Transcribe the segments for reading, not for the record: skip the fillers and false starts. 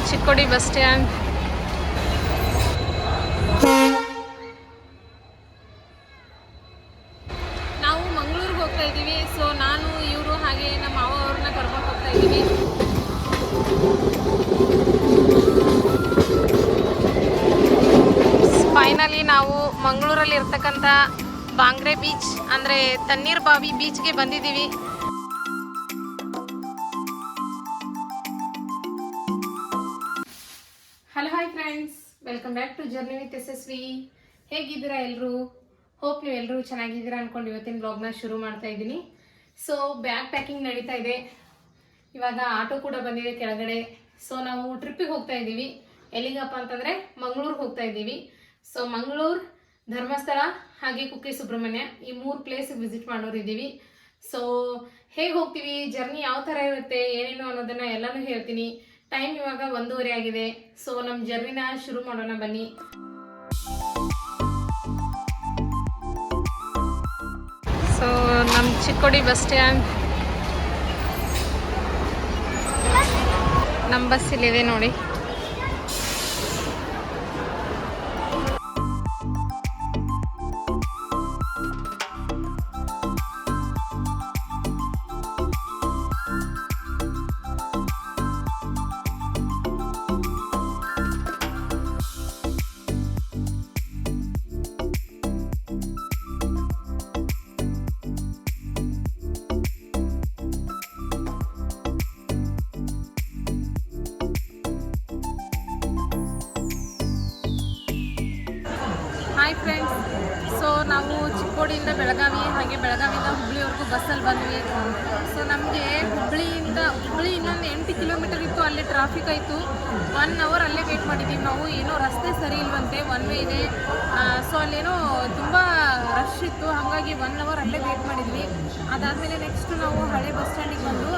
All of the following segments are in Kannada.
Chikkodi bus stand. ನಾವು ಮಂಗಳೂರಿಗೆ ಹೋಗ್ತಾ ಇದ್ದೀವಿ. ಸೊ ನಾನು ಇವರು ಹಾಗೆ ನಮ್ಮ ಮಾವ ಅವ್ರನ್ನ ಕರ್ಕೊಂಡು ಹೋಗ್ತಾ ಇದ್ದೀವಿ. ಫೈನಲಿ ನಾವು ಮಂಗಳೂರಲ್ಲಿ ಇರ್ತಕ್ಕಂಥ ಬಾಂಗ್ರೆ ಬೀಚ್ ಅಂದರೆ ತಣ್ಣೀರ್ ಬಾವಿ ಬೀಚ್ಗೆ ಬಂದಿದ್ದೀವಿ. Hello hi friends, welcome back to journey with Yashasvi. ಹೇಗಿದ್ದೀರಾ ಎಲ್ಲರೂ? ಹೋಪ್ ನೀವು ಎಲ್ಲರೂ ಚೆನ್ನಾಗಿದ್ದೀರಾ ಅನ್ಕೊಂಡು ಇವತ್ತಿನ ಬ್ಲಾಗ್ನ ಶುರು ಮಾಡ್ತಾ ಇದ್ದೀನಿ. ಸೊ ಬ್ಯಾಗ್ ಪ್ಯಾಕಿಂಗ್ ನಡೀತಾ ಇದೆ. ಇವಾಗ ಆಟೋ ಕೂಡ ಬಂದಿದೆ ಕೆಳಗಡೆ. ಸೊ ನಾವು ಟ್ರಿಪ್ಪಿಗೆ ಹೋಗ್ತಾ ಇದ್ದೀವಿ. ಎಲ್ಲಿಗಪ್ಪ ಅಂತಂದರೆ ಮಂಗಳೂರಿಗೆ ಹೋಗ್ತಾ ಇದ್ದೀವಿ. ಸೊ ಮಂಗಳೂರು, ಧರ್ಮಸ್ಥಳ ಹಾಗೆ ಕುಕ್ಕೆ ಸುಬ್ರಹ್ಮಣ್ಯ ಈ 3 ಪ್ಲೇಸಿಗೆ ವಿಸಿಟ್ ಮಾಡೋರಿದ್ದೀವಿ. ಸೊ ಹೇಗೆ ಹೋಗ್ತೀವಿ, ಜರ್ನಿ ಯಾವ ಥರ ಇರುತ್ತೆ, ಏನೇನು ಅನ್ನೋದನ್ನು ಎಲ್ಲನೂ ಹೇಳ್ತೀನಿ. ಟೈಮ್ ಇವಾಗ 1:30 ಆಗಿದೆ. ಸೊ ನಮ್ಮ ಜರ್ನಿನ ಶುರು ಮಾಡೋಣ ಬನ್ನಿ. ಸೊ ನಮ್ಮ ಚಿಕ್ಕೋಡಿ ಬಸ್ ಸ್ಟ್ಯಾಂಡ್, ನಮ್ಮ ಬಸ್ ಇಲ್ಲಿದೆ ನೋಡಿ. ಹಾಯ್ ಫ್ರೆಂಡ್ಸ್, ಸೊ ನಾವು ಚಿಕ್ಕೋಡಿಯಿಂದ ಬೆಳಗಾವಿ ಹಾಗೆ ಬೆಳಗಾವಿಯಿಂದ ಹುಬ್ಳಿವರೆಗೂ ಬಸ್ಸಲ್ಲಿ ಬಂದ್ವಿ. ಸೊ ನಮಗೆ ಹುಬ್ಳಿ ಇನ್ನೊಂದು 8 ಕಿಲೋಮೀಟರ್ ಇತ್ತು, ಅಲ್ಲೇ ಟ್ರಾಫಿಕ್ ಆಯಿತು. 1 ಅವರ್ ಅಲ್ಲೇ ವೇಟ್ ಮಾಡಿದ್ದೀವಿ ನಾವು. ಏನೋ ರಸ್ತೆ ಸರಿ ಇಲ್ವಂತೆ, 1 ವೇ ಇದೆ. ಸೊ ಅಲ್ಲೇನೋ ತುಂಬ ರಶ್ ಇತ್ತು, ಹಾಗಾಗಿ 1 ಅವರ್ ಅಲ್ಲೇ ವೇಟ್ ಮಾಡಿದ್ವಿ. ಅದಾದಮೇಲೆ ನೆಕ್ಸ್ಟು ನಾವು ಹಳೆ ಬಸ್ ಸ್ಟ್ಯಾಂಡಿಗೆ ಬಂದು,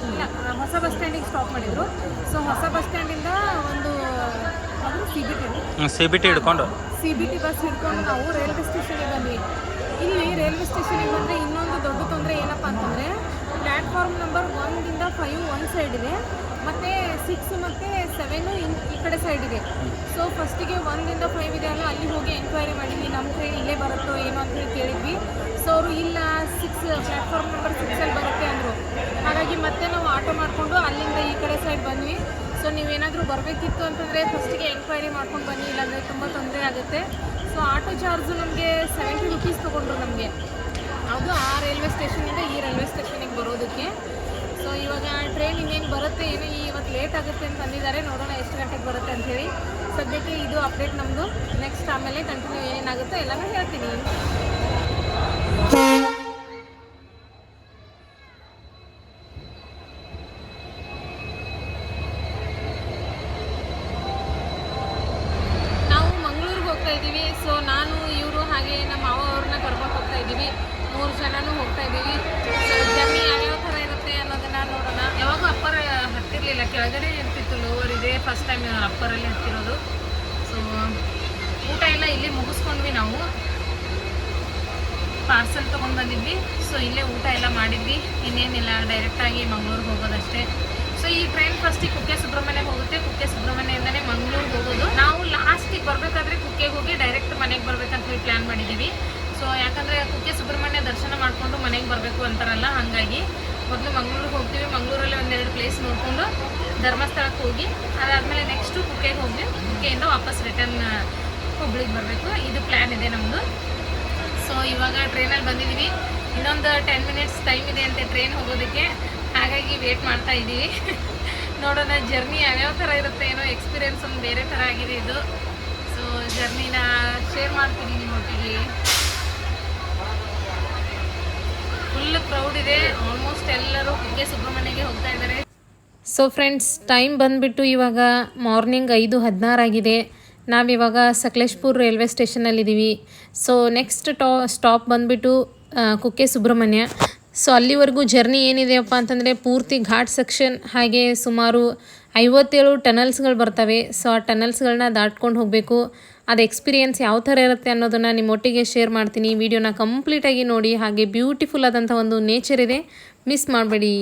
ಇಲ್ಲ ಹೊಸ ಬಸ್ ಸ್ಟ್ಯಾಂಡಿಗೆ ಸ್ಟಾಪ್ ಮಾಡಿದರು. ಸೊ ಹೊಸ ಬಸ್ ಸ್ಟ್ಯಾಂಡಿಂದ ಒಂದು ಸಿ ಬಿ ಟಿ ಬಸ್ ಹಿಡ್ಕೊಂಡು ನಾವು ರೈಲ್ವೆ ಸ್ಟೇಷನಿಗೆ ಬಂದ್ವಿ. ಇಲ್ಲಿ ರೈಲ್ವೆ ಸ್ಟೇಷನಿಗೆ ಬಂದರೆ ಇನ್ನೊಂದು ದೊಡ್ಡ ತೊಂದರೆ ಏನಪ್ಪ ಅಂತಂದರೆ, ಪ್ಲ್ಯಾಟ್ಫಾರ್ಮ್ ನಂಬರ್ 1ರಿಂದ 5 ಒಂದು ಸೈಡ್ ಇದೆ, ಮತ್ತು 6 ಮತ್ತು 7 ಈ ಕಡೆ ಸೈಡ್ ಇದೆ. ಸೊ ಫಸ್ಟಿಗೆ 1ರಿಂದ 5 ಇದೆ ಅಲ್ಲ, ಅಲ್ಲಿ ಹೋಗಿ ಎಂಕ್ವೈರಿ ಮಾಡಿದ್ವಿ, ನಮ್ಮ ಟ್ರೈನ್ ಇಲ್ಲೇ ಬರುತ್ತೋ ಏನೋ ಅಂತ ಹೇಳಿ ಕೇಳಿದ್ವಿ. ಸೊ ಅವರು ಇಲ್ಲ, 6 ಪ್ಲ್ಯಾಟ್ಫಾರ್ಮ್ ನಂಬರ್ 6ಅಲ್ಲಿ ಬರುತ್ತೆ ಅಂದರು. ಹಾಗಾಗಿ ಮತ್ತೆ ನಾವು ಆಟೋ ಮಾಡಿಕೊಂಡು ಅಲ್ಲಿಂದ ಈ ಕಡೆ ಸೈಡ್ ಬಂದ್ವಿ. ಸೊ ನೀವೇನಾದರೂ ಬರಬೇಕಿತ್ತು ಅಂತಂದರೆ ಫಸ್ಟಿಗೆ ಎಂಕ್ವೈರಿ ಮಾಡ್ಕೊಂಡು ಬನ್ನಿ, ಇಲ್ಲಾಂದರೆ ತುಂಬ ತೊಂದರೆ ಆಗುತ್ತೆ. ಸೊ ಆಟೋ ಚಾರ್ಜು ನಮಗೆ 70 ರುಪೀಸ್ ತೊಗೊಂಡ್ರು ನಮಗೆ, ಅದು ಆ ರೈಲ್ವೆ ಸ್ಟೇಷನಿಂದ ಈ ರೈಲ್ವೆ ಸ್ಟೇಷನಿಗೆ ಬರೋದಕ್ಕೆ. ಸೊ ಇವಾಗ ಟ್ರೈನ್ ಇನ್ನೇನು ಬರುತ್ತೆ, ಏನೋ ಇವತ್ತು ಲೇಟ್ ಆಗುತ್ತೆ ಅಂತ ಅಂದಿದ್ದಾರೆ. ನೋಡೋಣ ಎಷ್ಟು ಗಂಟೆಗೆ ಬರುತ್ತೆ ಅಂಥೇಳಿ. ಸದ್ಯಕ್ಕೆ ಇದು ಅಪ್ಡೇಟ್ ನಮ್ಮದು. ನೆಕ್ಸ್ಟ್ ಆಮೇಲೆ ಕಂಟಿನ್ಯೂ ಏನೇನಾಗುತ್ತೋ ಎಲ್ಲನೂ ಹೇಳ್ತೀನಿ. ಇದ್ದೀವಿ. ಸೊ ನಾನು ಇವರು ಹಾಗೆ ನಮ್ಮ ಮಾವ ಅವ್ರನ್ನ ಕರ್ಕೊಂಡು ಹೋಗ್ತಾ ಇದ್ದೀವಿ. 3 ಜನನೂ ಹೋಗ್ತಾ ಇದ್ದೀವಿ. ಸೊ ಜರ್ನಿ ಯಾವ್ಯಾವ ಥರ ಇರುತ್ತೆ ಅನ್ನೋದನ್ನು ನೋಡೋಣ. ಯಾವಾಗೂ ಅಪ್ಪರ್ ಹತ್ತಿರಲಿಲ್ಲ, ಕೆಳಗಡೆ ಇರ್ತಿತ್ತು, ಲೋವರ್ ಇದೆ. ಫಸ್ಟ್ ಟೈಮ್ ಅಪ್ಪರಲ್ಲಿ ಹತ್ತಿರೋದು. ಸೊ ಊಟ ಎಲ್ಲ ಇಲ್ಲಿ ಮುಗಿಸ್ಕೊಂಡ್ವಿ. ನಾವು ಪಾರ್ಸೆಲ್ ತೊಗೊಂಡು ಬಂದಿದ್ವಿ. ಸೊ ಇಲ್ಲೇ ಊಟ ಎಲ್ಲ ಮಾಡಿದ್ವಿ. ಇನ್ನೇನಿಲ್ಲ, ಡೈರೆಕ್ಟಾಗಿ ಮಂಗಳೂರಿಗೆ ಹೋಗೋದಷ್ಟೇ. ಸೊ ಈ ಟ್ರೈನ್ ಫಸ್ಟಿಗೆ ಕುಕ್ಕೆ ಸುಬ್ರಹ್ಮಣ್ಯ ಹೋಗುತ್ತೆ. ಕುಕ್ಕೆ ಸುಬ್ರಹ್ಮಣ್ಯದಿಂದನೇ ಮಂಗಳೂರಿಗೆ ಹೋಗೋದು. ನಾವು ಲಾಸ್ಟಿಗೆ ಬರಬೇಕಾದ್ರೆ ಕುಕ್ಕೆಗೆ ಹೋಗಿ ಡೈರೆಕ್ಟ್ ಮನೆಗೆ ಬರ್ಬೇಕಂತ ಹೇಳಿ ಪ್ಲ್ಯಾನ್ ಮಾಡಿದ್ದೀವಿ. ಸೊ ಯಾಕಂದರೆ ಕುಕ್ಕೆ ಸುಬ್ರಹ್ಮಣ್ಯ ದರ್ಶನ ಮಾಡಿಕೊಂಡು ಮನೆಗೆ ಬರಬೇಕು ಅಂತಾರಲ್ಲ, ಹಾಗಾಗಿ ಮೊದಲು ಮಂಗಳೂರಿಗೆ ಹೋಗ್ತೀವಿ. ಮಂಗಳೂರಲ್ಲಿ 1-2 ಪ್ಲೇಸ್ ನೋಡಿಕೊಂಡು ಧರ್ಮಸ್ಥಳಕ್ಕೆ ಹೋಗಿ ಅದಾದಮೇಲೆ ನೆಕ್ಸ್ಟು ಕುಕ್ಕೆಗೆ ಹೋಗಿ ಕುಕ್ಕೆಯಿಂದ ವಾಪಸ್ ರಿಟರ್ನ್ ಹುಬ್ಳಿಗೆ ಬರಬೇಕು. ಇದು ಪ್ಲ್ಯಾನ್ ಇದೆ ನಮ್ಮದು. ಸೊ ಇವಾಗ ಟ್ರೈನಲ್ಲಿ ಬಂದಿದ್ದೀವಿ. ಇನ್ನೊಂದು 10 ಮಿನಿಟ್ಸ್ ಟೈಮ್ ಇದೆ ಅಂತೆ ಟ್ರೈನ್ ಹೋಗೋದಕ್ಕೆ, ಹಾಗಾಗಿ ವೇಟ್ ಮಾಡ್ತಾ ಇದ್ದೀವಿ. ನೋಡೋಣ ಜರ್ನಿ ಯಾವ್ಯಾವ ಥರ ಇರುತ್ತೆ, ಏನೋ ಎಕ್ಸ್ಪೀರಿಯೆನ್ಸ್ ಒಂದು ಬೇರೆ ಥರ ಆಗಿದೆ ಇದು. ಸೊ ಜರ್ನಿನ ಶೇರ್ ಮಾಡ್ತೀನಿ ನಿಮ್ಮೊಟ್ಟಿಗೆ. ಫುಲ್ ಕ್ರೌಡ್ ಇದೆ, ಆಲ್ಮೋಸ್ಟ್ ಎಲ್ಲರೂ ಕುಕ್ಕೆ ಸುಬ್ರಹ್ಮಣ್ಯಗೆ ಹೋಗ್ತಾ ಇದ್ದಾರೆ. ಸೊ ಫ್ರೆಂಡ್ಸ್, ಟೈಮ್ ಬಂದುಬಿಟ್ಟು ಇವಾಗ ಮಾರ್ನಿಂಗ್ 5:16 ಆಗಿದೆ. ನಾವಿವಾಗ ಸಕಲೇಶ್ಪುರ ರೈಲ್ವೆ ಸ್ಟೇಷನಲ್ಲಿದ್ದೀವಿ. ಸೊ ನೆಕ್ಸ್ಟ್ ಸ್ಟಾಪ್ ಬಂದುಬಿಟ್ಟು ಕುಕ್ಕೆ ಸುಬ್ರಹ್ಮಣ್ಯ. ಸೊ ಅಲ್ಲಿವರೆಗೂ ಜರ್ನಿ ಏನಿದೆಯಪ್ಪ ಅಂತಂದರೆ ಪೂರ್ತಿ ಘಾಟ್ ಸೆಕ್ಷನ್, ಹಾಗೆ ಸುಮಾರು 57 ಟನಲ್ಸ್ಗಳು ಬರ್ತವೆ. ಸೊ ಆ ಟನಲ್ಸ್ಗಳನ್ನ ದಾಟ್ಕೊಂಡು ಹೋಗಬೇಕು. ಅದು ಎಕ್ಸ್ಪೀರಿಯೆನ್ಸ್ ಯಾವ ಥರ ಇರುತ್ತೆ ಅನ್ನೋದನ್ನು ನಿಮ್ಮೊಟ್ಟಿಗೆ ಶೇರ್ ಮಾಡ್ತೀನಿ. ವಿಡಿಯೋನ ಕಂಪ್ಲೀಟಾಗಿ ನೋಡಿ. ಹಾಗೆ ಬ್ಯೂಟಿಫುಲ್ ಆದಂಥ ಒಂದು ನೇಚರ್ ಇದೆ, ಮಿಸ್ ಮಾಡಬೇಡಿ.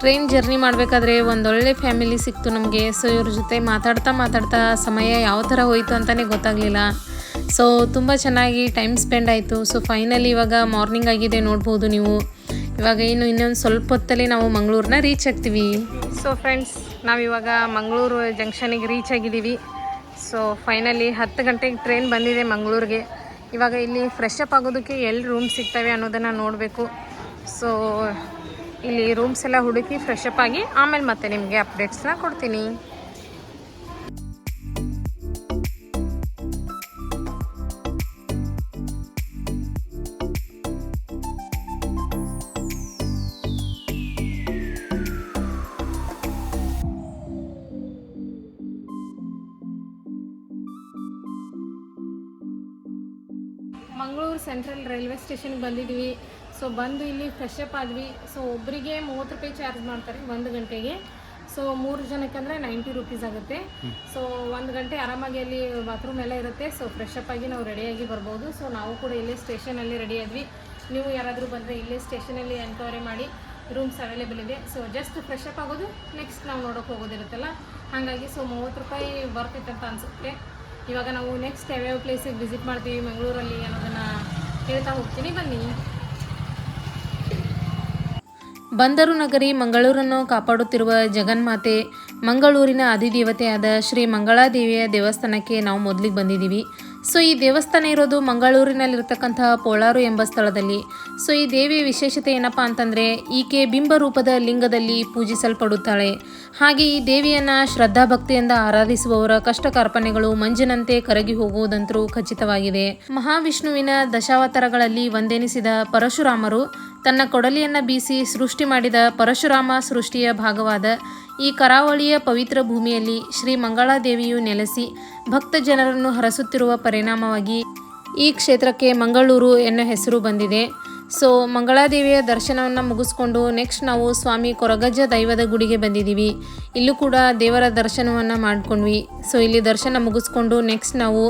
ಟ್ರೈನ್ ಜರ್ನಿ ಮಾಡಬೇಕಾದ್ರೆ ಒಂದೊಳ್ಳೆ ಫ್ಯಾಮಿಲಿ ಸಿಕ್ತು ನಮಗೆ. ಸೊ ಇವ್ರ ಜೊತೆ ಮಾತಾಡ್ತಾ ಸಮಯ ಯಾವ ಥರ ಹೋಯಿತು ಅಂತಲೇ ಗೊತ್ತಾಗಲಿಲ್ಲ. ಸೊ ತುಂಬ ಚೆನ್ನಾಗಿ ಟೈಮ್ ಸ್ಪೆಂಡ್ ಆಯಿತು. ಸೊ ಫೈನಲಿ ಇವಾಗ ಮಾರ್ನಿಂಗ್ ಆಗಿದೆ ನೋಡ್ಬೋದು ನೀವು. ಇವಾಗ ಇನ್ನೊಂದು ಸ್ವಲ್ಪ ಹೊತ್ತಲ್ಲಿ ನಾವು ಮಂಗಳೂರನ್ನ ರೀಚ್ ಆಗ್ತೀವಿ. ಸೊ ಫ್ರೆಂಡ್ಸ್, ನಾವಿವಾಗ ಮಂಗಳೂರು ಜಂಕ್ಷನಿಗೆ ರೀಚ್ ಆಗಿದ್ದೀವಿ. ಸೊ ಫೈನಲಿ 10 ಗಂಟೆಗೆ ಟ್ರೈನ್ ಬಂದಿದೆ ಮಂಗಳೂರಿಗೆ. ಇವಾಗ ಇಲ್ಲಿ ಫ್ರೆಶ್ ಅಪ್ ಆಗೋದಕ್ಕೆ ಎಲ್ಲಿ ರೂಮ್ ಸಿಗ್ತವೆ ಅನ್ನೋದನ್ನು ನೋಡಬೇಕು. ಸೊ ಇಲ್ಲಿ ರೂಮ್ಸ್ ಎಲ್ಲ ಹುಡುಕಿ ಫ್ರೆಶ್ ಅಪ್ ಆಗಿ ಆಮೇಲೆ ಮತ್ತೆ ನಿಮಗೆ ಅಪ್ಡೇಟ್ಸ್ನ ಕೊಡ್ತೀನಿ. ಮಂಗಳೂರು ಸೆಂಟ್ರಲ್ ರೈಲ್ವೆ ಸ್ಟೇಷನ್ಗೆ ಬಂದಿದ್ವಿ. ಸೊ ಬಂದು ಇಲ್ಲಿ ಫ್ರೆಶ್ ಅಪ್ ಆದ್ವಿ. ಸೊ ಒಬ್ಬರಿಗೆ 30 ರೂಪಾಯಿ ಚಾರ್ಜ್ ಮಾಡ್ತಾರೆ 1 ಗಂಟೆಗೆ. ಸೊ 3 ಜನಕ್ಕೆ ಅಂದರೆ 90 ರೂಪೀಸ್ ಆಗುತ್ತೆ. ಸೊ 1 ಗಂಟೆ ಆರಾಮಾಗಿ ಅಲ್ಲಿ ಬಾತ್ರೂಮ್ ಎಲ್ಲ ಇರುತ್ತೆ. ಸೊ ಫ್ರೆಶ್ ಅಪ್ ಆಗಿ ನಾವು ರೆಡಿಯಾಗಿ ಬರ್ಬೋದು. ಸೊ ನಾವು ಕೂಡ ಇಲ್ಲೇ ಸ್ಟೇಷನಲ್ಲಿ ರೆಡಿ ಆದ್ವಿ. ನೀವು ಯಾರಾದರೂ ಬಂದರೆ ಇಲ್ಲೇ ಸ್ಟೇಷನಲ್ಲಿ ಎನ್ಕ್ವೈರಿ ಮಾಡಿ, ರೂಮ್ಸ್ ಅವೈಲೇಬಲ್ ಇದೆ. ಸೊ ಜಸ್ಟ್ ಫ್ರೆಶ್ ಅಪ್ ಆಗೋದು, ನೆಕ್ಸ್ಟ್ ನಾವು ನೋಡೋಕೆ ಹೋಗೋದಿರುತ್ತಲ್ಲ, ಹಾಗಾಗಿ ಸೊ 30 ರೂಪಾಯಿ ಬರ್ತೈತೆ ಅಂತ ಅನಿಸುತ್ತೆ. ಇವಾಗ ನಾವು ನೆಕ್ಸ್ಟ್ ಯಾವ್ಯಾವ ಪ್ಲೇಸಿಗೆ ವಿಸಿಟ್ ಮಾಡ್ತೀವಿ ಮಂಗಳೂರಲ್ಲಿ ಅನ್ನೋದನ್ನು ಹೇಳ್ತಾ ಹೋಗ್ತೀನಿ, ಬನ್ನಿ. ಬಂದರು ನಗರಿ ಮಂಗಳೂರನ್ನು ಕಾಪಾಡುತ್ತಿರುವ ಜಗನ್ಮಾತೆ ಮಂಗಳೂರಿನ ಅಧಿದೇವತೆಯಾದ ಶ್ರೀ ಮಂಗಳಾದೇವಿಯ ದೇವಸ್ಥಾನಕ್ಕೆ ನಾವು ಮೊದಲಿಗೆ ಬಂದಿದ್ದೀವಿ. ಸೊ ಈ ದೇವಸ್ಥಾನ ಇರೋದು ಮಂಗಳೂರಿನಲ್ಲಿರ್ತಕ್ಕಂತಹ ಪೋಳಾರು ಎಂಬ ಸ್ಥಳದಲ್ಲಿ. ಸೊ ಈ ದೇವಿಯ ವಿಶೇಷತೆ ಏನಪ್ಪ ಅಂತಂದರೆ, ಈಕೆ ಬಿಂಬ ರೂಪದ ಲಿಂಗದಲ್ಲಿ ಪೂಜಿಸಲ್ಪಡುತ್ತಾಳೆ. ಹಾಗೆ ಈ ದೇವಿಯನ್ನು ಶ್ರದ್ಧಾಭಕ್ತಿಯಿಂದ ಆರಾಧಿಸುವವರ ಕಷ್ಟ ಕಾರ್ಪಣ್ಯಗಳು ಮಂಜಿನಂತೆ ಕರಗಿ ಹೋಗುವುದಂತೂ ಖಚಿತವಾಗಿದೆ. ಮಹಾವಿಷ್ಣುವಿನ ದಶಾವತಾರಗಳಲ್ಲಿ ಒಂದೆನಿಸಿದ ಪರಶುರಾಮರು ತನ್ನ ಕೊಡಲಿಯನ್ನು ಬೀಸಿ ಸೃಷ್ಟಿ ಮಾಡಿದ ಪರಶುರಾಮ ಸೃಷ್ಟಿಯ ಭಾಗವಾದ ಈ ಕರಾವಳಿಯ ಪವಿತ್ರ ಭೂಮಿಯಲ್ಲಿ ಶ್ರೀ ಮಂಗಳಾದೇವಿಯು ನೆಲೆಸಿ ಭಕ್ತ ಜನರನ್ನು ಹರಸುತ್ತಿರುವ ಪರಿಣಾಮವಾಗಿ ಈ ಕ್ಷೇತ್ರಕ್ಕೆ ಮಂಗಳೂರು ಎನ್ನೋ ಹೆಸರು ಬಂದಿದೆ. ಸೊ ಮಂಗಳಾದೇವಿಯ ದರ್ಶನವನ್ನು ಮುಗಿಸ್ಕೊಂಡು ನೆಕ್ಸ್ಟ್ ನಾವು ಸ್ವಾಮಿ ಕೊರಗಜ್ಜ ದೈವದ ಗುಡಿಗೆ ಬಂದಿದ್ದೀವಿ. ಇಲ್ಲೂ ಕೂಡ ದೇವರ ದರ್ಶನವನ್ನು ಮಾಡ್ಕೊಂಡ್ವಿ. ಸೊ ಇಲ್ಲಿ ದರ್ಶನ ಮುಗಿಸ್ಕೊಂಡು ನೆಕ್ಸ್ಟ್ ನಾವು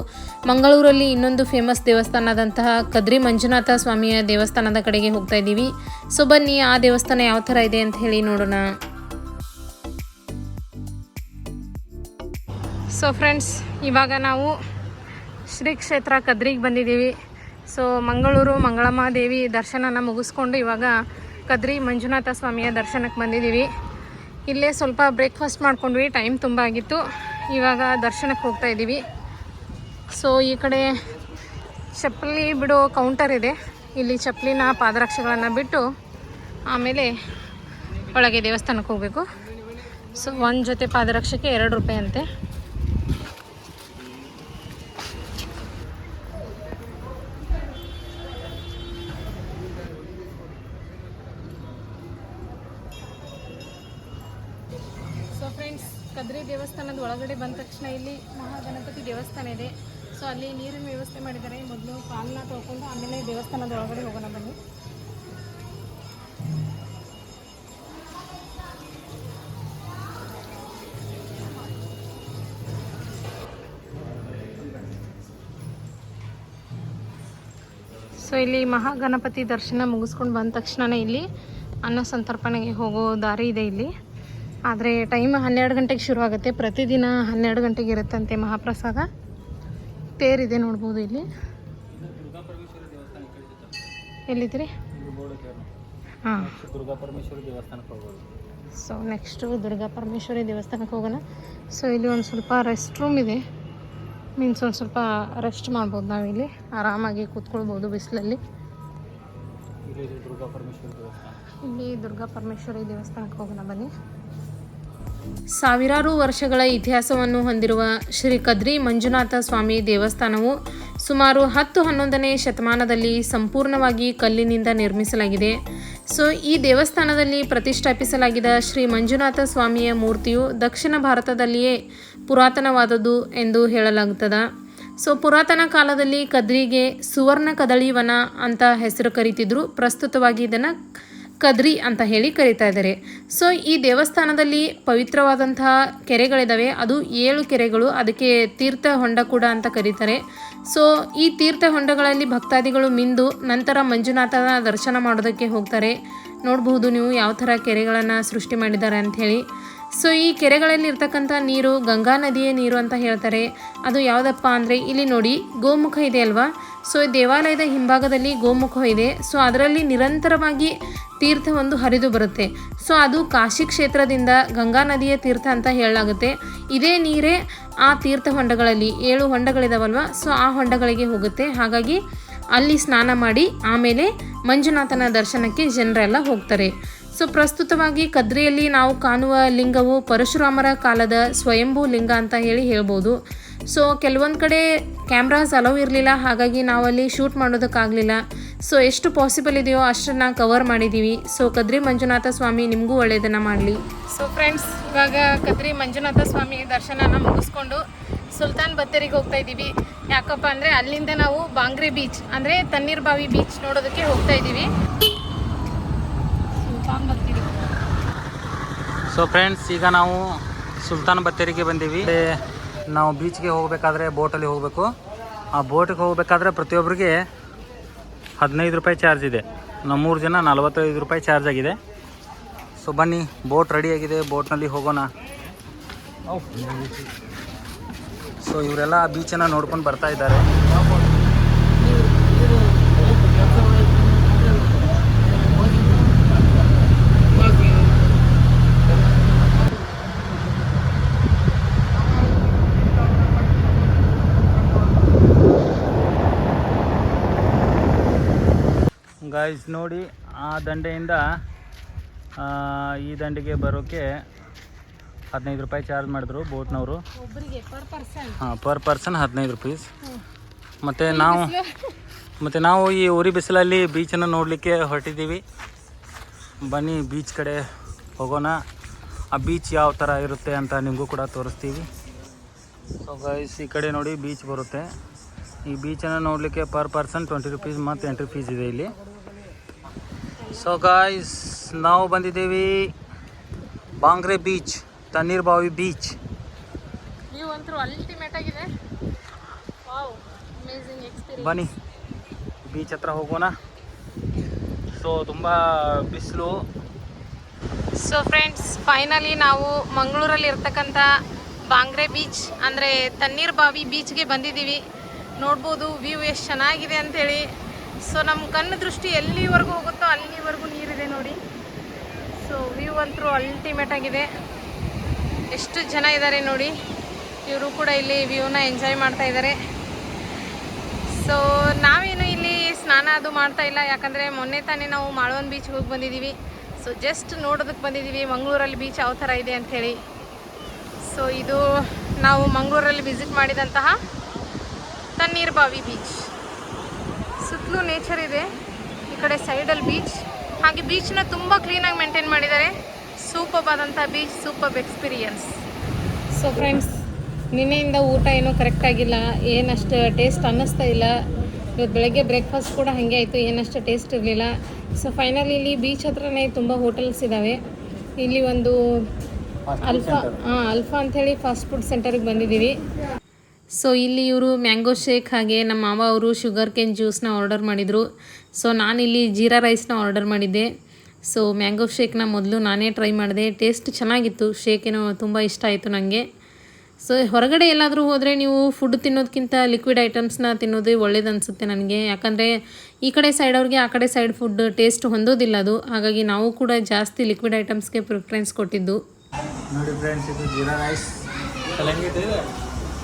ಮಂಗಳೂರಲ್ಲಿ ಇನ್ನೊಂದು ಫೇಮಸ್ ದೇವಸ್ಥಾನದಂತಹ ಕದ್ರಿ ಮಂಜುನಾಥ ಸ್ವಾಮಿಯ ದೇವಸ್ಥಾನದ ಕಡೆಗೆ ಹೋಗ್ತಾ ಇದ್ದೀವಿ. ಸೊ ಬನ್ನಿ ಆ ದೇವಸ್ಥಾನ ಯಾವ ಥರ ಇದೆ ಅಂತ ಹೇಳಿ ನೋಡೋಣ. ಸೊ ಫ್ರೆಂಡ್ಸ್, ಇವಾಗ ನಾವು ಶ್ರೀ ಕ್ಷೇತ್ರ ಕದ್ರಿಗೆ ಬಂದಿದ್ದೀವಿ. ಸೊ ಮಂಗಳೂರು ಮಂಗಳಮ್ಮ ದೇವಿ ದರ್ಶನನ ಮುಗಿಸ್ಕೊಂಡು ಇವಾಗ ಕದ್ರಿ ಮಂಜುನಾಥ ಸ್ವಾಮಿಯ ದರ್ಶನಕ್ಕೆ ಬಂದಿದ್ದೀವಿ. ಇಲ್ಲೇ ಸ್ವಲ್ಪ ಬ್ರೇಕ್ಫಾಸ್ಟ್ ಮಾಡ್ಕೊಂಡ್ವಿ, ಟೈಮ್ ತುಂಬ ಆಗಿತ್ತು. ಇವಾಗ ದರ್ಶನಕ್ಕೆ ಹೋಗ್ತಾ ಇದ್ದೀವಿ. ಸೊ ಈ ಕಡೆ ಚಪ್ಪಲಿ ಬಿಡೋ ಕೌಂಟರ್ ಇದೆ. ಇಲ್ಲಿ ಚಪ್ಪಲಿನ ಪಾದರಕ್ಷೆಗಳನ್ನು ಬಿಟ್ಟು ಆಮೇಲೆ ಒಳಗೆ ದೇವಸ್ಥಾನಕ್ಕೆ ಹೋಗಬೇಕು. ಸೊ ಒಂದು ಜೊತೆ ಪಾದರಕ್ಷೆಗೆ 2 ರೂಪಾಯಿ ಅಂತೆ. ಸೊ ಫ್ರೆಂಡ್ಸ್, ಕದ್ರಿ ದೇವಸ್ಥಾನದ ಒಳಗಡೆ ಬಂದ ತಕ್ಷಣ ಇಲ್ಲಿ ಮಹಾಗಣಪತಿ ದೇವಸ್ಥಾನ ಇದೆ. ಸೊ ಅಲ್ಲಿ ನೀರಿನ ವ್ಯವಸ್ಥೆ ಮಾಡಿದ್ದಾರೆ. ಮೊದಲು ಕಾಲನ್ನ ತೊಳ್ಕೊಂಡು ಆಮೇಲೆ ದೇವಸ್ಥಾನದ ಒಳಗಡೆ ಹೋಗೋಣ ಬನ್ನಿ. ಸೊ ಇಲ್ಲಿ ಮಹಾಗಣಪತಿ ದರ್ಶನ ಮುಗಿಸ್ಕೊಂಡು ಬಂದ ತಕ್ಷಣ ಇಲ್ಲಿ ಅನ್ನ ಸಂತರ್ಪಣೆಗೆ ಹೋಗೋ ದಾರಿ ಇದೆ ಇಲ್ಲಿ. ಆದರೆ ಟೈಮ್ 12 ಗಂಟೆಗೆ ಶುರುವಾಗುತ್ತೆ. ಪ್ರತಿದಿನ 12 ಗಂಟೆಗೆ ಇರುತ್ತಂತೆ ಮಹಾಪ್ರಸಾದ. ತೇರಿದೆ ನೋಡ್ಬೋದು ಇಲ್ಲಿ. ಎಲ್ಲಿದ್ದೀರಿ? ಹಾಂ, ಸೊ ನೆಕ್ಸ್ಟು ದುರ್ಗಾ ಪರಮೇಶ್ವರಿ ದೇವಸ್ಥಾನಕ್ಕೆ ಹೋಗೋಣ. ಸೊ ಇಲ್ಲಿ ಒಂದು ಸ್ವಲ್ಪ ರೆಸ್ಟ್ ರೂಮ್ ಇದೆ. ಮೀನ್ಸ್ ಒಂದು ಸ್ವಲ್ಪ ರೆಸ್ಟ್ ಮಾಡ್ಬೋದು ನಾವಿಲ್ಲಿ, ಆರಾಮಾಗಿ ಕೂತ್ಕೊಳ್ಬೋದು ಬಿಸಿಲಲ್ಲಿ. ಇಲ್ಲಿ ದುರ್ಗಾ ಪರಮೇಶ್ವರಿ ದೇವಸ್ಥಾನಕ್ಕೆ ಹೋಗೋಣ ಬನ್ನಿ. ಸಾವಿರಾರು ವರ್ಷಗಳ ಇತಿಹಾಸವನ್ನು ಹೊಂದಿರುವ ಶ್ರೀ ಕದ್ರಿ ಮಂಜುನಾಥ ಸ್ವಾಮಿ ದೇವಸ್ಥಾನವು ಸುಮಾರು 10-11ನೇ ಶತಮಾನದಲ್ಲಿ ಸಂಪೂರ್ಣವಾಗಿ ಕಲ್ಲಿನಿಂದ ನಿರ್ಮಿಸಲಾಗಿದೆ. ಸೊ ಈ ದೇವಸ್ಥಾನದಲ್ಲಿ ಪ್ರತಿಷ್ಠಾಪಿಸಲಾಗಿದ್ದ ಶ್ರೀ ಮಂಜುನಾಥ ಸ್ವಾಮಿಯ ಮೂರ್ತಿಯು ದಕ್ಷಿಣ ಭಾರತದಲ್ಲಿಯೇ ಪುರಾತನವಾದದ್ದು ಎಂದು ಹೇಳಲಾಗುತ್ತದೆ. ಸೊ ಪುರಾತನ ಕಾಲದಲ್ಲಿ ಕದ್ರಿಗೆ ಸುವರ್ಣ ಕದಳಿವನ ಅಂತ ಹೆಸರು ಕರೀತಿದ್ರು. ಪ್ರಸ್ತುತವಾಗಿ ಇದನ್ನು ಕದ್ರಿ ಅಂತ ಹೇಳಿ ಕರೀತಾ ಇದ್ದಾರೆ. ಸೊ ಈ ದೇವಸ್ಥಾನದಲ್ಲಿ ಪವಿತ್ರವಾದಂತಹ ಕೆರೆಗಳಿದ್ದಾವೆ. ಅದು 7 ಕೆರೆಗಳು. ಅದಕ್ಕೆ ತೀರ್ಥ ಹೊಂಡ ಕೂಡ ಅಂತ ಕರೀತಾರೆ. ಸೊ ಈ ತೀರ್ಥ ಹೊಂಡಗಳಲ್ಲಿ ಭಕ್ತಾದಿಗಳು ಮಿಂದು ನಂತರ ಮಂಜುನಾಥನ ದರ್ಶನ ಮಾಡೋದಕ್ಕೆ ಹೋಗ್ತಾರೆ. ನೋಡಬಹುದು ನೀವು ಯಾವ ಥರ ಕೆರೆಗಳನ್ನು ಸೃಷ್ಟಿ ಮಾಡಿದ್ದಾರೆ ಅಂಥೇಳಿ. ಸೊ ಈ ಕೆರೆಗಳಲ್ಲಿ ಇರ್ತಕ್ಕಂಥ ನೀರು ಗಂಗಾ ನದಿಯ ನೀರು ಅಂತ ಹೇಳ್ತಾರೆ. ಅದು ಯಾವುದಪ್ಪ ಅಂದರೆ ಇಲ್ಲಿ ನೋಡಿ ಗೋಮುಖ ಇದೆ ಅಲ್ವಾ. ಸೊ ದೇವಾಲಯದ ಹಿಂಭಾಗದಲ್ಲಿ ಗೋಮುಖ ಇದೆ. ಸೊ ಅದರಲ್ಲಿ ನಿರಂತರವಾಗಿ ತೀರ್ಥ ಒಂದು ಹರಿದು ಬರುತ್ತೆ. ಸೊ ಅದು ಕಾಶಿ ಕ್ಷೇತ್ರದಿಂದ ಗಂಗಾ ನದಿಯ ತೀರ್ಥ ಅಂತ ಹೇಳಲಾಗುತ್ತೆ. ಇದೇ ನೀರೇ ಆ ತೀರ್ಥ ಹೊಂಡಗಳಲ್ಲಿ 7 ಹೊಂಡಗಳಿದಾವಲ್ವ, ಸೊ ಆ ಹೊಂಡಗಳಿಗೆ ಹೋಗುತ್ತೆ. ಹಾಗಾಗಿ ಅಲ್ಲಿ ಸ್ನಾನ ಮಾಡಿ ಆಮೇಲೆ ಮಂಜುನಾಥನ ದರ್ಶನಕ್ಕೆ ಜನರೆಲ್ಲ ಹೋಗ್ತಾರೆ. ಸೊ ಪ್ರಸ್ತುತವಾಗಿ ಕದ್ರಿಯಲ್ಲಿ ನಾವು ಕಾಣುವ ಲಿಂಗವು ಪರಶುರಾಮರ ಕಾಲದ ಸ್ವಯಂಭೂ ಲಿಂಗ ಅಂತ ಹೇಳ್ಬೋದು. ಸೊ ಕೆಲವೊಂದು ಕಡೆ ಕ್ಯಾಮ್ರಾಸ್ ಅಲೋ ಇರಲಿಲ್ಲ, ಹಾಗಾಗಿ ನಾವಲ್ಲಿ ಶೂಟ್ ಮಾಡೋದಕ್ಕಾಗಲಿಲ್ಲ. ಸೊ ಎಷ್ಟು ಪಾಸಿಬಲ್ ಇದೆಯೋ ಅಷ್ಟನ್ನು ಕವರ್ ಮಾಡಿದ್ದೀವಿ. ಸೊ ಕದ್ರಿ ಮಂಜುನಾಥ ಸ್ವಾಮಿ ನಿಮಗೂ ಒಳ್ಳೆಯದನ್ನು ಮಾಡಲಿ. ಸೊ ಫ್ರೆಂಡ್ಸ್, ಇವಾಗ ಕದ್ರಿ ಮಂಜುನಾಥ ಸ್ವಾಮಿ ದರ್ಶನನ ಮುಗಿಸ್ಕೊಂಡು ಸುಲ್ತಾನ್ ಬತ್ತೇರಿಗೆ ಹೋಗ್ತಾ ಇದ್ದೀವಿ. ಯಾಕಪ್ಪ ಅಂದರೆ ಅಲ್ಲಿಂದ ನಾವು ಬಾಂಗ್ರೆ ಬೀಚ್ ಅಂದರೆ ತಣ್ಣೀರ್ ಬಾವಿ ಬೀಚ್ ನೋಡೋದಕ್ಕೆ ಹೋಗ್ತಾ ಇದ್ದೀವಿ. ಸುಲ್ತಾನ್ ಬತ್ತೇರಿ. ಸೊ ಫ್ರೆಂಡ್ಸ್, ಈಗ ನಾವು ಸುಲ್ತಾನ್ ಬತ್ತೇರಿಗೆ ಬಂದೀವಿ. ನಾವು ಬೀಚ್ಗೆ ಹೋಗಬೇಕಾದ್ರೆ ಬೋಟಲ್ಲಿ ಹೋಗಬೇಕು. ಆ ಬೋಟಿಗೆ ಹೋಗಬೇಕಾದ್ರೆ ಪ್ರತಿಯೊಬ್ಬರಿಗೆ 15 ರೂಪಾಯಿ ಚಾರ್ಜ್ ಇದೆ. ನಾವು 3 ಜನ 45 ರೂಪಾಯಿ ಚಾರ್ಜ್ ಆಗಿದೆ. ಸೊ ಬನ್ನಿ, ಬೋಟ್ ರೆಡಿಯಾಗಿದೆ, ಬೋಟ್ನಲ್ಲಿ ಹೋಗೋಣ. ಸೊ ಇವರೆಲ್ಲ ಬೀಚನ್ನು ನೋಡ್ಕೊಂಡು ಬರ್ತಾ ಇದ್ದಾರೆ. ಗೈಸ್ ನೋಡಿ, ಆ ದಂಡೆಯಿಂದ ಈ ದಂಡೆಗೆ ಬರೋಕ್ಕೆ 15 ರೂಪಾಯಿ ಚಾರ್ಜ್ ಮಾಡಿದ್ರು ಬೋಟ್ನವರು. Per person 15 rupees. ಮತ್ತು ನಾವು ಈ ಉರಿ ಬಿಸಿಲಲ್ಲಿ ಬೀಚನ್ನು ನೋಡಲಿಕ್ಕೆ ಹೊರಟಿದ್ದೀವಿ. ಬನ್ನಿ ಬೀಚ್ ಕಡೆ ಹೋಗೋಣ. ಆ ಬೀಚ್ ಯಾವ ಥರ ಇರುತ್ತೆ ಅಂತ ನಿಮಗೂ ಕೂಡ ತೋರಿಸ್ತೀವಿ. ಸೊ ಗೈಸ್, ಈ ಕಡೆ ನೋಡಿ ಬೀಚ್ ಬರುತ್ತೆ. ಈ ಬೀಚನ್ನು ನೋಡಲಿಕ್ಕೆ ಪರ್ ಪರ್ಸನ್ 20 ರೂಪೀಸ್ ಮತ್ತು ಎಂಟ್ರಿ ಫೀಸ್ ಇದೆ ಇಲ್ಲಿ. ಸೊ ಗಾಯ್ಸ್, ನಾವು ಬಂದಿದ್ದೀವಿ ಬಾಂಗ್ರೆ ಬೀಚ್, ತಣ್ಣೀರ್ ಬಾವಿ ಬೀಚ್. ವ್ಯೂ ಅಂತೂ ಅಲ್ಟಿಮೇಟ್ ಆಗಿದೆ. Wow, amazing experience. ಬನ್ನಿ ಬೀಚ್ ಹತ್ರ ಹೋಗೋಣ. ಸೊ ತುಂಬ ಬಿಸಿಲು. ಸೊ ಫ್ರೆಂಡ್ಸ್, ಫೈನಲಿ ನಾವು ಮಂಗಳೂರಲ್ಲಿ ಇರ್ತಕ್ಕಂಥ ಬಾಂಗ್ರೆ ಬೀಚ್ ಅಂದರೆ ತಣ್ಣೀರ್ ಬಾವಿ ಬೀಚ್ಗೆ ಬಂದಿದ್ದೀವಿ. ನೋಡ್ಬೋದು ವ್ಯೂ ಎಷ್ಟು ಚೆನ್ನಾಗಿದೆ ಅಂಥೇಳಿ. ಸೊ ನಮ್ಮ ಕಣ್ಣು ದೃಷ್ಟಿ ಎಲ್ಲಿವರೆಗೂ ಹೋಗುತ್ತೋ ಅಲ್ಲಿವರೆಗೂ ನೀರಿದೆ ನೋಡಿ. ಸೊ ವ್ಯೂ ಅಂತೂ ಅಲ್ಟಿಮೇಟ್ ಆಗಿದೆ. ಎಷ್ಟು ಜನ ಇದ್ದಾರೆ ನೋಡಿ, ಇವರು ಕೂಡ ಇಲ್ಲಿ ವ್ಯೂನ ಎಂಜಾಯ್ ಮಾಡ್ತಾ ಇದ್ದಾರೆ. ಸೊ ನಾವೇನು ಇಲ್ಲಿ ಸ್ನಾನ ಅದು ಮಾಡ್ತಾ ಇಲ್ಲ, ಯಾಕಂದರೆ ಮೊನ್ನೆ ತಾನೇ ನಾವು ಮಾಳವನ್ ಬೀಚ್ಗೆ ಹೋಗಿ ಬಂದಿದ್ದೀವಿ. ಸೊ ಜಸ್ಟ್ ನೋಡೋದಕ್ಕೆ ಬಂದಿದ್ದೀವಿ ಮಂಗಳೂರಲ್ಲಿ ಬೀಚ್ ಯಾವ ಥರ ಇದೆ ಅಂಥೇಳಿ. ಸೊ ಇದು ನಾವು ಮಂಗಳೂರಲ್ಲಿ ವಿಸಿಟ್ ಮಾಡಿದಂತಹ ತಣ್ಣೀರ್ ಬಾವಿ ಬೀಚ್. ಸುತ್ತಲೂ ನೇಚರ್ ಇದೆ, ಈ ಕಡೆ ಸೈಡಲ್ಲಿ ಬೀಚ್. ಹಾಗೆ ಬೀಚ್ನ ತುಂಬ ಕ್ಲೀನಾಗಿ ಮೇಂಟೈನ್ ಮಾಡಿದ್ದಾರೆ. ಸೂಪರ್ ಆದಂಥ beach, super experience. So friends, ನಿನ್ನೆಯಿಂದ ಊಟ ಏನೂ ಕರೆಕ್ಟಾಗಿಲ್ಲ, ಏನಷ್ಟು ಟೇಸ್ಟ್ ಅನ್ನಿಸ್ತಾ ಇಲ್ಲ. ಇವತ್ತು ಬೆಳಗ್ಗೆ ಬ್ರೇಕ್ಫಾಸ್ಟ್ ಕೂಡ ಹಾಗೆ ಆಯಿತು, ಏನಷ್ಟು ಟೇಸ್ಟ್ ಇರಲಿಲ್ಲ. ಸೊ ಫೈನಲಿ ಇಲ್ಲಿ ಬೀಚ್ ಹತ್ರನೇ ತುಂಬ ಹೋಟೆಲ್ಸ್ ಇದ್ದಾವೆ. ಇಲ್ಲಿ ಒಂದು ಅಲ್ಫಾ ಅಂಥೇಳಿ ಫಾಸ್ಟ್ ಫುಡ್ ಸೆಂಟರ್ಗೆ ಬಂದಿದ್ದೀವಿ. ಸೊ ಇಲ್ಲಿ ಇವರು ಮ್ಯಾಂಗೋ ಶೇಕ್ ಹಾಗೆ ನಮ್ಮ ಮಾವ ಅವರು ಶುಗರ್ ಕೇನ್ ಜ್ಯೂಸ್ನ ಆರ್ಡರ್ ಮಾಡಿದರು. ಸೊ ನಾನಿಲ್ಲಿ ಜೀರಾ ರೈಸ್ನ ಆರ್ಡರ್ ಮಾಡಿದ್ದೆ. ಸೊ ಮ್ಯಾಂಗೋ ಶೇಕ್ನ ಮೊದಲು ನಾನೇ ಟ್ರೈ ಮಾಡಿದೆ. ಟೇಸ್ಟ್ ಚೆನ್ನಾಗಿತ್ತು, ಶೇಕ್ ಏನೋ ತುಂಬ ಇಷ್ಟ ಆಯಿತು ನನಗೆ. ಸೊ ಹೊರಗಡೆ ಎಲ್ಲಾದರೂ ಹೋದರೆ ನೀವು ಫುಡ್ ತಿನ್ನೋದಕ್ಕಿಂತ ಲಿಕ್ವಿಡ್ ಐಟಮ್ಸ್ನ ತಿನ್ನೋದೇ ಒಳ್ಳೇದು ಅನಿಸುತ್ತೆ ನನಗೆ. ಯಾಕಂದರೆ ಈ ಕಡೆ ಸೈಡ್ ಅವ್ರಿಗೆ ಆ ಕಡೆ ಸೈಡ್ ಫುಡ್ ಟೇಸ್ಟ್ ಹೊಂದೋದಿಲ್ಲ ಅದು. ಹಾಗಾಗಿ ನಾವು ಕೂಡ ಜಾಸ್ತಿ ಲಿಕ್ವಿಡ್ ಐಟಮ್ಸ್ಗೆ ಪ್ರಿಫರೆನ್ಸ್ ಕೊಟ್ಟಿದ್ದು. ನೋಡಿ ಫ್ರೆಂಡ್ಸ್, ಇದು ಜೀರಾ ರೈಸ್.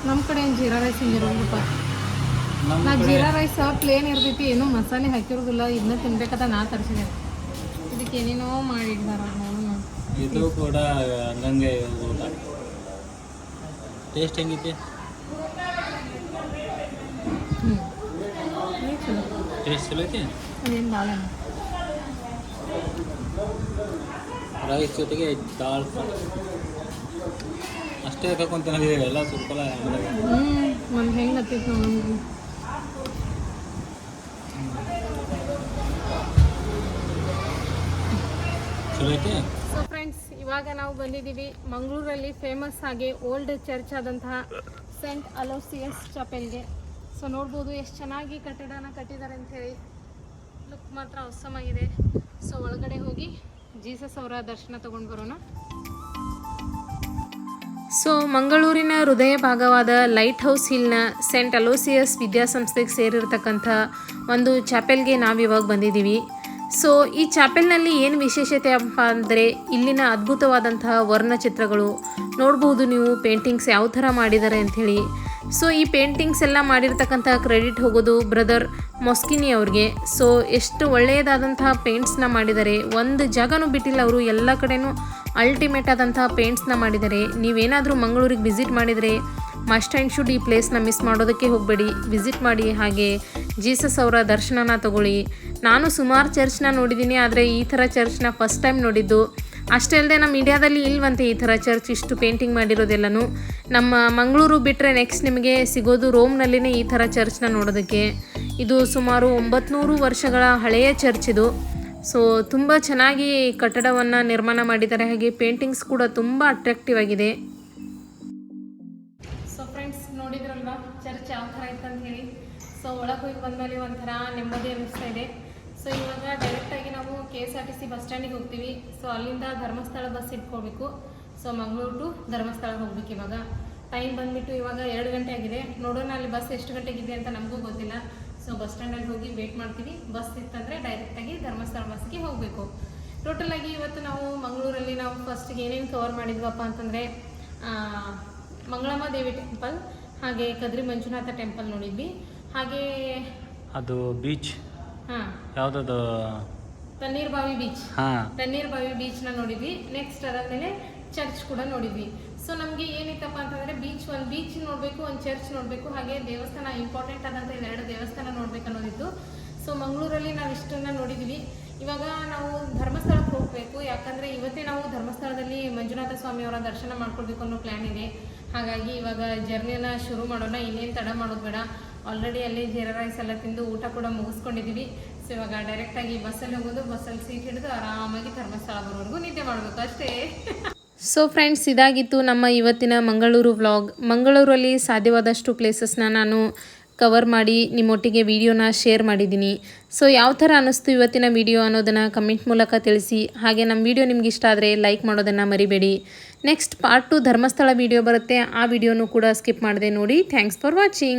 ನಮ್ಮ ಕಡೆ ಏನು ಜೀರಾ ರೈಸ್ ಹಿಂಗಿರೋದಪ್ಪ. ನಾ ಜೀರಾ ರೈಸ್ ಪ್ಲೇನ್ ಇರ್ತೈತಿ, ಏನೂ ಮಸಾಲೆ ಹಾಕಿರೋದಿಲ್ಲ. ಇದನ್ನ ತಿನ್ಬೇಕಾದ ನಾ ತರಿಸಿದೆ. ಇದಕ್ಕೆ ಏನೇನೋ ಮಾಡಿಡ್ದಾರ ನೋಡು. ಇದು ಕೂಡ ಹಂಗಂಗೆ ಊಟ. ಟೇಸ್ಟ್ ಹೆಂಗಿತ್ತು? ಟೇಸ್ಟ್ ಚಲೋ ಐತಿ. ಅದೇನು ಭಾಳ ರೈಸ್ ಜೊತೆಗೆ ದಾಲ್ ಅಷ್ಟೇ ಹಾಕೊಂತ ಎಲ್ಲ ಸುರ್ಕಲ್ಲ. ಒಂದು ಹೆಂಗೆ ಹತ್ತಿತ್ತು ನೋಡಿ. ಚಲೋ ಐತಿ. ಸೊ ಫ್ರೆಂಡ್ಸ್, ಇವಾಗ ನಾವು ಬಂದಿದ್ದೀವಿ ಮಂಗಳೂರಲ್ಲಿ ಫೇಮಸ್ ಹಾಗೆ ಓಲ್ಡ್ ಚರ್ಚ್ ಆದಂತಹ ಸೆಂಟ್ ಅಲೋಸಿಯಸ್ ಚಾಪೆಲ್ಗೆ. ಸೊ ನೋಡ್ಬೋದು ಎಷ್ಟು ಚೆನ್ನಾಗಿ ಕಟ್ಟಡನ ಕಟ್ಟಿದ್ದಾರೆ ಅಂಥೇಳಿ. ಲುಕ್ ಮಾತ್ರ ಅವಸಮ್ ಆಗಿದೆ. ಸೊ ಒಳಗಡೆ ಹೋಗಿ ಜೀಸಸ್ ಅವರ ದರ್ಶನ ತಗೊಂಡು ಬರೋಣ. ಸೊ ಮಂಗಳೂರಿನ ಹೃದಯ ಭಾಗವಾದ ಲೈಟ್ ಹೌಸ್ ಹಿಲ್ನ ಸೆಂಟ್ ಅಲೋಸಿಯಸ್ ವಿದ್ಯಾಸಂಸ್ಥೆಗೆ ಸೇರಿರ್ತಕ್ಕಂಥ ಒಂದು ಚಾಪೆಲ್ಗೆ ನಾವಿವಾಗ ಬಂದಿದ್ದೀವಿ. ಸೊ ಈ ಚಾಪೆಲ್ನಲ್ಲಿ ಏನು ವಿಶೇಷತೆ ಅಪ್ಪ ಅಂದರೆ ಇಲ್ಲಿನ ಅದ್ಭುತವಾದಂತಹ ವರ್ಣಚಿತ್ರಗಳು ನೋಡ್ಬೋದು ನೀವು. ಪೇಂಟಿಂಗ್ಸ್ ಯಾವ ಥರ ಮಾಡಿದ್ದಾರೆ ಅಂಥೇಳಿ. ಸೊ ಈ ಪೇಂಟಿಂಗ್ಸ್ ಎಲ್ಲ ಮಾಡಿರ್ತಕ್ಕಂಥ ಕ್ರೆಡಿಟ್ ಹೋಗೋದು ಬ್ರದರ್ ಮೊಸ್ಕಿನಿ ಅವ್ರಿಗೆ. ಸೊ ಎಷ್ಟು ಒಳ್ಳೆಯದಾದಂತಹ ಪೇಂಟ್ಸ್ನ ಮಾಡಿದ್ದಾರೆ, ಒಂದು ಜಾಗನೂ ಬಿಟ್ಟಿಲ್ಲ ಅವರು, ಎಲ್ಲ ಕಡೆನೂ ಅಲ್ಟಿಮೇಟ್ ಆದಂತಹ ಪೇಂಟ್ಸ್ನ ಮಾಡಿದ್ದಾರೆ. ನೀವೇನಾದರೂ ಮಂಗಳೂರಿಗೆ ವಿಸಿಟ್ ಮಾಡಿದರೆ ಮಸ್ಟ್ ಆ್ಯಂಡ್ ಶುಡ್ ಈ ಪ್ಲೇಸ್ನ ಮಿಸ್ ಮಾಡೋದಕ್ಕೆ ಹೋಗಬೇಡಿ, ವಿಸಿಟ್ ಮಾಡಿ. ಹಾಗೆ ಜೀಸಸ್ ಅವರ ದರ್ಶನನ ತಗೊಳ್ಳಿ. ನಾನು ಸುಮಾರು ಚರ್ಚ್ನ ನೋಡಿದ್ದೀನಿ, ಆದರೆ ಈ ಥರ ಚರ್ಚ್ನ ಫಸ್ಟ್ ಟೈಮ್ ನೋಡಿದ್ದು. ಅಷ್ಟೇ ಅಲ್ಲದೆ ನಮ್ಮ ಇಂಡಿಯಾದಲ್ಲಿ ಇಲ್ವಂತೆ ಈ ಥರ ಚರ್ಚ್ ಇಷ್ಟು ಪೇಂಟಿಂಗ್ ಮಾಡಿರೋದೆಲ್ಲನೂ. ನಮ್ಮ ಮಂಗಳೂರು ಬಿಟ್ಟರೆ ನೆಕ್ಸ್ಟ್ ನಿಮಗೆ ಸಿಗೋದು ರೋಮ್ನಲ್ಲಿನೇ ಈ ಥರ ಚರ್ಚ್ನ ನೋಡೋದಕ್ಕೆ. ಇದು ಸುಮಾರು 900 ವರ್ಷಗಳ ಹಳೆಯ ಚರ್ಚ್ ಇದು. ಸೊ ತುಂಬ ಚೆನ್ನಾಗಿ ಕಟ್ಟಡವನ್ನು ನಿರ್ಮಾಣ ಮಾಡಿದ್ದಾರೆ. ಹಾಗೆ ಪೇಂಟಿಂಗ್ಸ್ ಕೂಡ ತುಂಬ ಅಟ್ರಾಕ್ಟಿವ್ ಆಗಿದೆ. ಸೊ ಫ್ರೆಂಡ್ಸ್, ನೋಡಿದ್ರಲ್ವಾ ಚರ್ಚ್ ಯಾವ ಥರ ಇತ್ತು ಅಂತ ಹೇಳಿ. ಸೊ ಒಳಗೆ ಹೋಗಿ ಬಂದಮೇಲೆ ಒಂಥರ ನೆಮ್ಮದಿ ಅನ್ನಿಸ್ತಾ ಇದೆ. ಸೊ ಇವಾಗ ಡೈರೆಕ್ಟಾಗಿ ನಾವು KSRTC ಬಸ್ ಸ್ಟ್ಯಾಂಡಿಗೆ ಹೋಗ್ತೀವಿ. ಸೊ ಅಲ್ಲಿಂದ ಧರ್ಮಸ್ಥಳ ಬಸ್ ಇಟ್ಕೋಬೇಕು. ಸೊ ಮಂಗಳೂರು ಟು ಧರ್ಮಸ್ಥಳ ಹೋಗ್ಬೇಕು. ಇವಾಗ ಟೈಮ್ ಬಂದುಬಿಟ್ಟು ಇವಾಗ 2 ಗಂಟೆ ಆಗಿದೆ. ನೋಡೋಣ ಅಲ್ಲಿ ಬಸ್ ಎಷ್ಟು ಗಂಟೆಗಿದೆ ಅಂತ ನಮಗೂ ಗೊತ್ತಿಲ್ಲ. ಸೊ ಬಸ್ ಸ್ಟ್ಯಾಂಡಲ್ಲಿ ಹೋಗಿ ವೇಟ್ ಮಾಡ್ತೀವಿ. ಬಸ್ ಇತ್ತಂದರೆ ಡೈರೆಕ್ಟಾಗಿ ಧರ್ಮಸ್ಥಳ ಬಸ್ಗೆ ಹೋಗಬೇಕು. ಟೋಟಲಾಗಿ ಇವತ್ತು ನಾವು ಮಂಗಳೂರಲ್ಲಿ ನಾವು ಫಸ್ಟಿಗೆ ಏನೇನು ಕವರ್ ಮಾಡಿದ್ವಪ್ಪ ಅಂತಂದರೆ ಮಂಗಳಮ್ಮ ದೇವಿ ಟೆಂಪಲ್, ಹಾಗೆ ಕದ್ರಿ ಮಂಜುನಾಥ ಟೆಂಪಲ್ ನೋಡಿದ್ವಿ. ಹಾಗೆ ಅದು ಬೀಚ್ ಹಾಂ, ಯಾವುದದು, ತಣ್ಣೀರ್ಬಾವಿ ಬೀಚ್. ಹಾಂ, ತಣ್ಣೀರ್ಬಾವಿ ಬೀಚ್ನ ನೋಡಿದ್ವಿ. ನೆಕ್ಸ್ಟ್ ಅದಾದಮೇಲೆ ಚರ್ಚ್ ಕೂಡ ನೋಡಿದ್ವಿ. ಸೊ ನಮಗೆ ಏನಿತ್ತಪ್ಪ ಅಂತಂದರೆ ಒಂದು ಬೀಚ್ ನೋಡಬೇಕು, ಒಂದು ಚರ್ಚ್ ನೋಡಬೇಕು, ಹಾಗೆ ದೇವಸ್ಥಾನ ಇಂಪಾರ್ಟೆಂಟ್ ಆದಂಥ 2 ದೇವಸ್ಥಾನ ನೋಡ್ಬೇಕು ಅನ್ನೋದಿತ್ತು. ಸೊ ಮಂಗಳೂರಲ್ಲಿ ನಾವು ಇಷ್ಟನ್ನು ನೋಡಿದ್ವಿ. ಇವಾಗ ನಾವು ಧರ್ಮಸ್ಥಳಕ್ಕೆ ಹೋಗಬೇಕು. ಯಾಕಂದರೆ ಇವತ್ತೇ ನಾವು ಧರ್ಮಸ್ಥಳದಲ್ಲಿ ಮಂಜುನಾಥ ಸ್ವಾಮಿಯವರ ದರ್ಶನ ಮಾಡ್ಕೊಳ್ಬೇಕು ಅನ್ನೋ ಪ್ಲ್ಯಾನ್ ಇದೆ. ಹಾಗಾಗಿ ಇವಾಗ ಜರ್ನಿಯನ್ನು ಶುರು ಮಾಡೋಣ, ಇನ್ನೇನು ತಡ ಮಾಡೋದು ಬೇಡ. ಆಲ್ರೆಡಿ ಅಲ್ಲಿ ಜೀರಾ ರೈಸ್ ಎಲ್ಲ ತಿಂದು ಊಟ ಕೂಡ ಮುಗಿಸ್ಕೊಂಡಿದ್ದೀವಿ. ಸೊ ಇವಾಗ ಡೈರೆಕ್ಟಾಗಿ ಬಸ್ಸಲ್ಲಿ ಹೋಗೋದು, ಬಸ್ಸಲ್ಲಿ ಸೀಟ್ ಹಿಡಿದು ಆರಾಮಾಗಿ ಧರ್ಮಸ್ಥಳ ಬರೋವರೆಗೂ ನಿದ್ದೆ ಮಾಡಬೇಕು ಅಷ್ಟೇ. ಸೊ ಫ್ರೆಂಡ್ಸ್, ಇದಾಗಿತ್ತು ನಮ್ಮ ಇವತ್ತಿನ ಮಂಗಳೂರು ವ್ಲಾಗ್. ಮಂಗಳೂರಲ್ಲಿ ಸಾಧ್ಯವಾದಷ್ಟು ಪ್ಲೇಸಸ್ನ ನಾನು ಕವರ್ ಮಾಡಿ ನಿಮ್ಮೊಟ್ಟಿಗೆ ವಿಡಿಯೋನ ಶೇರ್ ಮಾಡಿದ್ದೀನಿ. ಸೊ ಯಾವ ಥರ ಅನ್ನಿಸ್ತು ಇವತ್ತಿನ ವಿಡಿಯೋ ಅನ್ನೋದನ್ನು ಕಮೆಂಟ್ ಮೂಲಕ ತಿಳಿಸಿ. ಹಾಗೆ ನಮ್ಮ ವಿಡಿಯೋ ನಿಮ್ಗೆ ಇಷ್ಟ ಆದರೆ ಲೈಕ್ ಮಾಡೋದನ್ನು ಮರಿಬೇಡಿ. ನೆಕ್ಸ್ಟ್ ಪಾರ್ಟ್ 2 ಧರ್ಮಸ್ಥಳ ವಿಡಿಯೋ ಬರುತ್ತೆ. ಆ ವಿಡಿಯೋನೂ ಕೂಡ ಸ್ಕಿಪ್ ಮಾಡದೆ ನೋಡಿ. Thanks for watching.